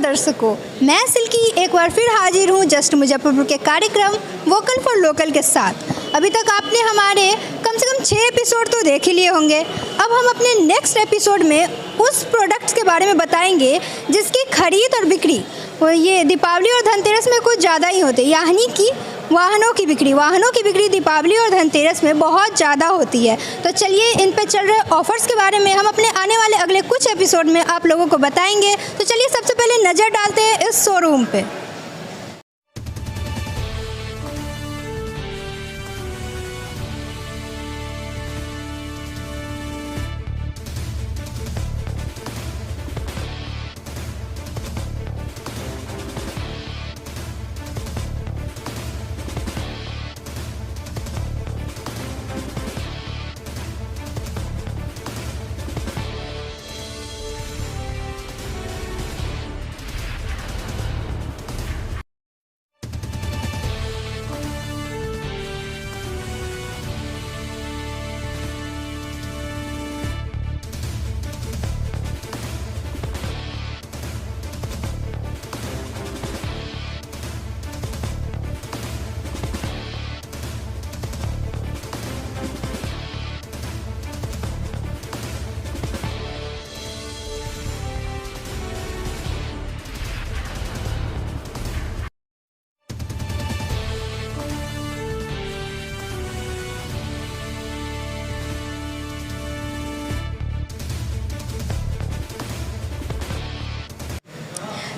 दर्शकों, मैं सिल्की एक बार फिर हाजिर हूँ जस्ट मुजफ्फरपुर के कार्यक्रम वोकल फॉर लोकल के साथ। अभी तक आपने हमारे कम से कम 6 एपिसोड तो देख ही लिए होंगे। अब हम अपने नेक्स्ट एपिसोड में उस प्रोडक्ट्स के बारे में बताएंगे जिसकी खरीद और बिक्री ये दीपावली और धनतेरस में कुछ ज़्यादा ही होते, यानी कि वाहनों की बिक्री दीपावली और धनतेरस में बहुत ज़्यादा होती है। तो चलिए इन पे चल रहे ऑफर्स के बारे में हम अपने आने वाले अगले कुछ एपिसोड में आप लोगों को बताएंगे। तो चलिए सबसे पहले नज़र डालते हैं इस शोरूम पे।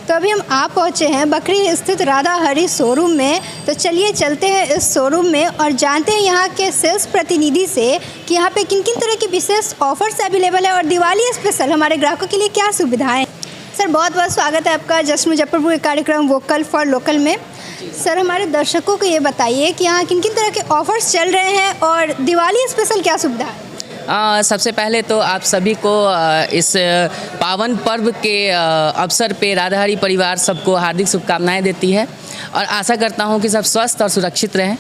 तो अभी हम आ पहुँचे हैं बकरी स्थित राधा हरी शोरूम में। तो चलिए चलते हैं इस शोरूम में और जानते हैं यहाँ के सेल्स प्रतिनिधि से कि यहाँ पे किन किन तरह की विशेष ऑफर्स अवेलेबल है और दिवाली स्पेशल हमारे ग्राहकों के लिए क्या सुविधाएं। सर बहुत बहुत स्वागत है आपका जश्न मुजफ्फरपुर के कार्यक्रम वोकल फॉर लोकल में। सर हमारे दर्शकों को ये बताइए कि यहाँ किन किन तरह के ऑफर्स चल रहे हैं और दिवाली स्पेशल क्या सुविधा है। सबसे पहले तो आप सभी को इस पावन पर्व के अवसर पे राधाहरी परिवार सबको हार्दिक शुभकामनाएं देती है और आशा करता हूं कि सब स्वस्थ और सुरक्षित रहें।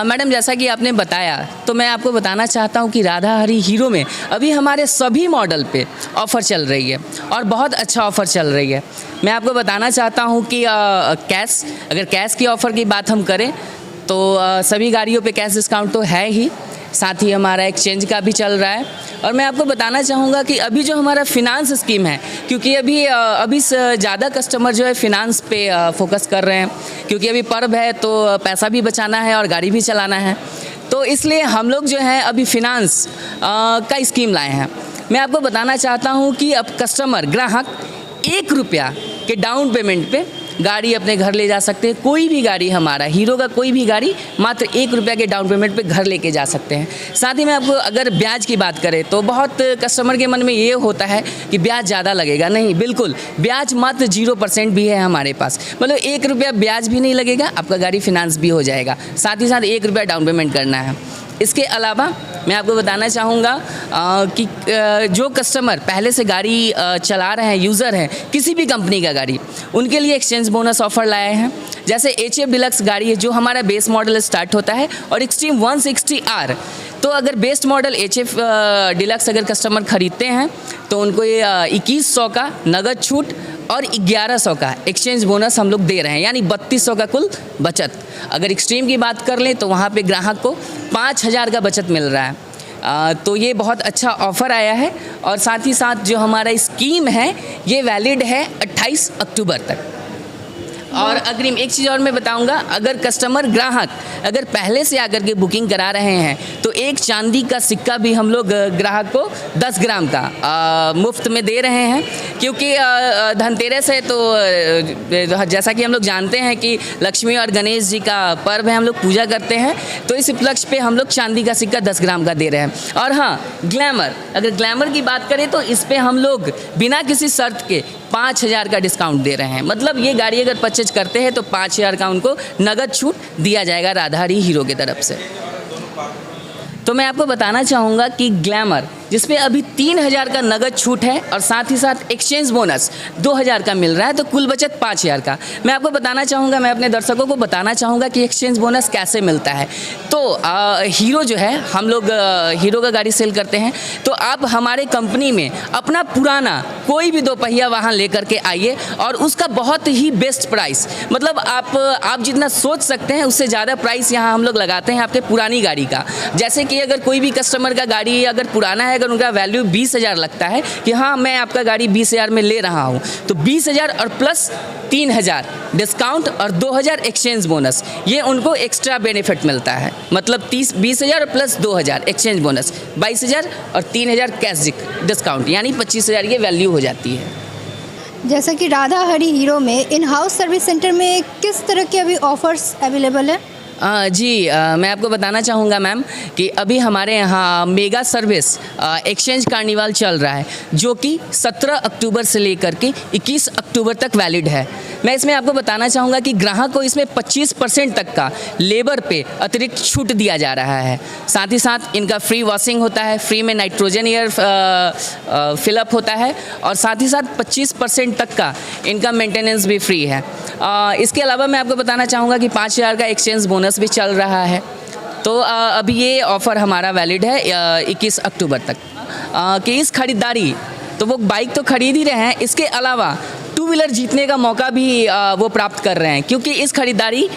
मैडम जैसा कि आपने बताया तो मैं आपको बताना चाहता हूं कि राधाहरी हीरो में अभी हमारे सभी मॉडल पे ऑफ़र चल रही है और बहुत अच्छा ऑफ़र चल रही है। मैं आपको बताना चाहता हूं कि अगर कैश की ऑफ़र की बात हम करें तो सभी गाड़ियों पे कैश डिस्काउंट तो है ही, साथ ही हमारा एक्सचेंज का भी चल रहा है। और मैं आपको बताना चाहूँगा कि अभी जो हमारा फिनांस स्कीम है, क्योंकि अभी ज़्यादा कस्टमर जो है फिनांस पे फोकस कर रहे हैं, क्योंकि अभी पर्व है तो पैसा भी बचाना है और गाड़ी भी चलाना है, तो इसलिए हम लोग जो है अभी फिनांस का स्कीम लाए हैं। मैं आपको बताना चाहता हूँ कि अब कस्टमर ग्राहक 1 रुपया के डाउन पेमेंट पे गाड़ी अपने घर ले जा सकते हैं। कोई भी गाड़ी हमारा हीरो का कोई भी गाड़ी मात्र 1 रुपया के डाउन पेमेंट पे घर लेके जा सकते हैं। साथ ही में आपको अगर ब्याज की बात करें तो बहुत कस्टमर के मन में ये होता है कि ब्याज ज़्यादा लगेगा। नहीं, बिल्कुल ब्याज मात्र 0% भी है हमारे पास, मतलब 1 रुपया ब्याज भी नहीं लगेगा, आपका गाड़ी फिनांस भी हो जाएगा। साथ ही साथ 1 रुपया डाउन पेमेंट करना है। इसके अलावा मैं आपको बताना चाहूँगा कि जो कस्टमर पहले से गाड़ी चला रहे हैं, यूज़र हैं किसी भी कंपनी का गाड़ी, उनके लिए एक्सचेंज बोनस ऑफ़र लाए हैं। जैसे HF डिलक्स गाड़ी है जो हमारा बेस मॉडल स्टार्ट होता है और एक्सट्रीम 160R, तो अगर बेस्ट मॉडल HF डिलक्स अगर कस्टमर ख़रीदते हैं तो उनको ये 2100 का नगद छूट और 1100 का एक्सचेंज बोनस हम लोग दे रहे हैं, यानी 3200 का कुल बचत। अगर एक्सट्रीम की बात कर लें तो वहाँ पे ग्राहक को 5000 का बचत मिल रहा है। तो ये बहुत अच्छा ऑफ़र आया है और साथ ही साथ जो हमारा स्कीम है ये वैलिड है 28 अक्टूबर तक। और अग्रिम एक चीज़ और मैं बताऊंगा, अगर कस्टमर ग्राहक अगर पहले से आकर के बुकिंग करा रहे हैं तो एक चांदी का सिक्का भी हम लोग ग्राहक को 10 ग्राम का मुफ्त में दे रहे हैं, क्योंकि धनतेरस है तो जैसा कि हम लोग जानते हैं कि लक्ष्मी और गणेश जी का पर्व है, हम लोग पूजा करते हैं, तो इस उपलक्ष्य पे हम लोग चांदी का सिक्का 10 ग्राम का दे रहे हैं। और हाँ, ग्लैमर, अगर ग्लैमर की बात करें तो इस पर हम लोग बिना किसी शर्त के 5000 का डिस्काउंट दे रहे हैं। मतलब ये गाड़ी अगर परचेज करते हैं तो 5000 का उनको नगद छूट दिया जाएगा राधाहरी हीरो की तरफ से। तो मैं आपको बताना चाहूँगा कि ग्लैमर जिसमें अभी 3,000 का नगद छूट है और साथ ही साथ एक्सचेंज बोनस 2,000 का मिल रहा है, तो कुल बचत 5,000 का। मैं आपको बताना चाहूँगा, मैं अपने दर्शकों को बताना चाहूँगा कि एक्सचेंज बोनस कैसे मिलता है। तो हीरो जो है, हम लोग हीरो का गाड़ी सेल करते हैं, तो आप हमारे कंपनी में अपना पुराना कोई भी 2 पहिया वाहन लेकर के आइए और उसका बहुत ही बेस्ट प्राइस, मतलब आप जितना सोच सकते हैं उससे ज़्यादा प्राइस यहाँ हम लोग लगाते हैं आपके पुरानी गाड़ी का। जैसे कि अगर कोई भी कस्टमर का गाड़ी अगर पुराना है, अगर उनका वैल्यू 20,000 लगता है कि हाँ मैं आपका गाड़ी 20,000 में ले रहा हूँ, तो 20,000 और प्लस 3,000 डिस्काउंट और 2,000 एक्सचेंज बोनस, ये उनको एक्स्ट्रा बेनिफिट मिलता है। मतलब 20,000 और प्लस 2,000 एक्सचेंज बोनस, 22,000 और 3,000 कैश डिस्काउंट, यानी 25,000 ये वैल्यू हो जाती है। जैसा कि राधा हरी हीरो में इन हाउस सर्विस सेंटर में किस तरह के अभी ऑफर्स अवेलेबल है? जी, मैं आपको बताना चाहूँगा मैम कि अभी हमारे यहाँ मेगा सर्विस एक्सचेंज कार्निवाल चल रहा है, जो कि 17 अक्टूबर से लेकर के 21 अक्टूबर तक वैलिड है। मैं इसमें आपको बताना चाहूँगा कि ग्राहक को इसमें 25% तक का लेबर पे अतिरिक्त छूट दिया जा रहा है। साथ ही साथ इनका फ्री वॉशिंग होता है, फ्री में नाइट्रोजन एयर फिलअप होता है और साथ ही साथ 25% तक का इनका मेंटेनेंस भी फ्री है। इसके अलावा मैं आपको बताना चाहूँगा कि 5,000 का एक्सचेंज बोनस भी चल रहा है। तो अभी ये ऑफ़र हमारा वैलिड है 21 अक्टूबर तक। कि इस खरीदारी, तो वो बाइक तो खरीद ही रहे हैं, इसके अलावा 2 व्हीलर जीतने का मौका भी वो प्राप्त कर रहे हैं, क्योंकि इस खरीदारी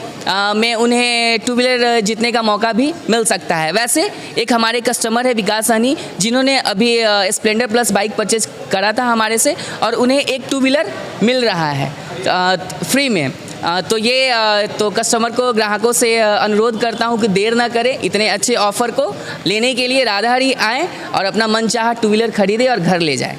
में उन्हें 2 व्हीलर जीतने का मौका भी मिल सकता है। वैसे एक हमारे कस्टमर है विकास सहनी, जिन्होंने अभी स्प्लेंडर प्लस बाइक परचेज करा था हमारे से और उन्हें एक 2 व्हीलर मिल रहा है फ्री में। तो ये तो कस्टमर को, ग्राहकों से अनुरोध करता हूँ कि देर ना करें, इतने अच्छे ऑफ़र को लेने के लिए राधा हरी आएँ और अपना मनचाहा 2 व्हीलर खरीदें और घर ले जाएँ।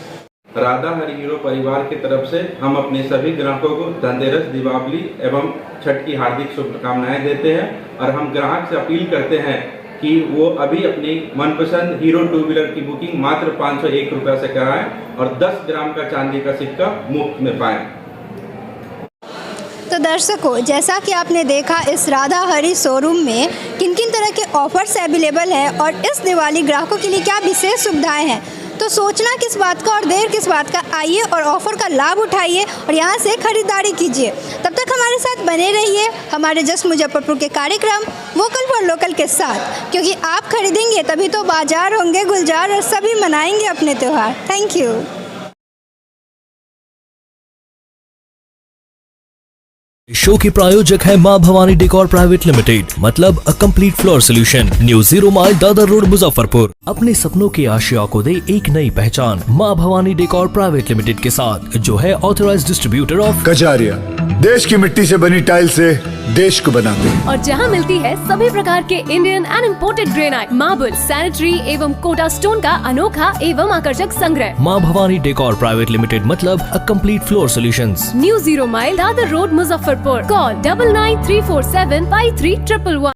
राधा हरी हीरो परिवार की तरफ से हम अपने सभी ग्राहकों को धनतेरस, दीपावली एवं छठ की हार्दिक शुभकामनाएं देते हैं और हम ग्राहक से अपील करते हैं कि वो अभी अपनी मनपसंद हीरो 2 व्हीलर की बुकिंग मात्र 501 रुपये से कराएं और 10 ग्राम का चांदी का सिक्का मुफ्त में पाएं। तो दर्शकों, जैसा कि आपने देखा इस राधा हरी शोरूम में किन किन तरह के ऑफर्स अवेलेबल हैं और इस दिवाली ग्राहकों के लिए क्या विशेष सुविधाएं हैं, तो सोचना किस बात का और देर किस बात का, आइए और ऑफ़र का लाभ उठाइए और यहाँ से खरीदारी कीजिए। तब तक हमारे साथ बने रहिए हमारे जस्ट मुजफ्फरपुर के कार्यक्रम वोकल फॉर लोकल के साथ, क्योंकि आप खरीदेंगे तभी तो बाजार होंगे गुलजार और सभी मनाएंगे अपने त्यौहार। Thank you. शो की प्रायोजक है मां भवानी डेकोर प्राइवेट लिमिटेड, मतलब a complete floor solution, new 0 mile Dadar road Muzaffarpur. अपने सपनों की आशिया को दे एक नई पहचान मां भवानी डेकोर प्राइवेट लिमिटेड के साथ, जो है ऑथराइज्ड डिस्ट्रीब्यूटर ऑफ कजारिया। देश की मिट्टी से बनी टाइल से देश को बनाते हैं। और जहां मिलती है सभी प्रकार के Indian and imported granite, marble, sanitary एवं कोटा स्टोन का अनोखा एवं आकर्षक संग्रह। मां भवानी डेकोर प्राइवेट लिमिटेड, मतलब a complete floor solutions, new 0 mile Dadar road Muzaffarpur. Call 9934753111।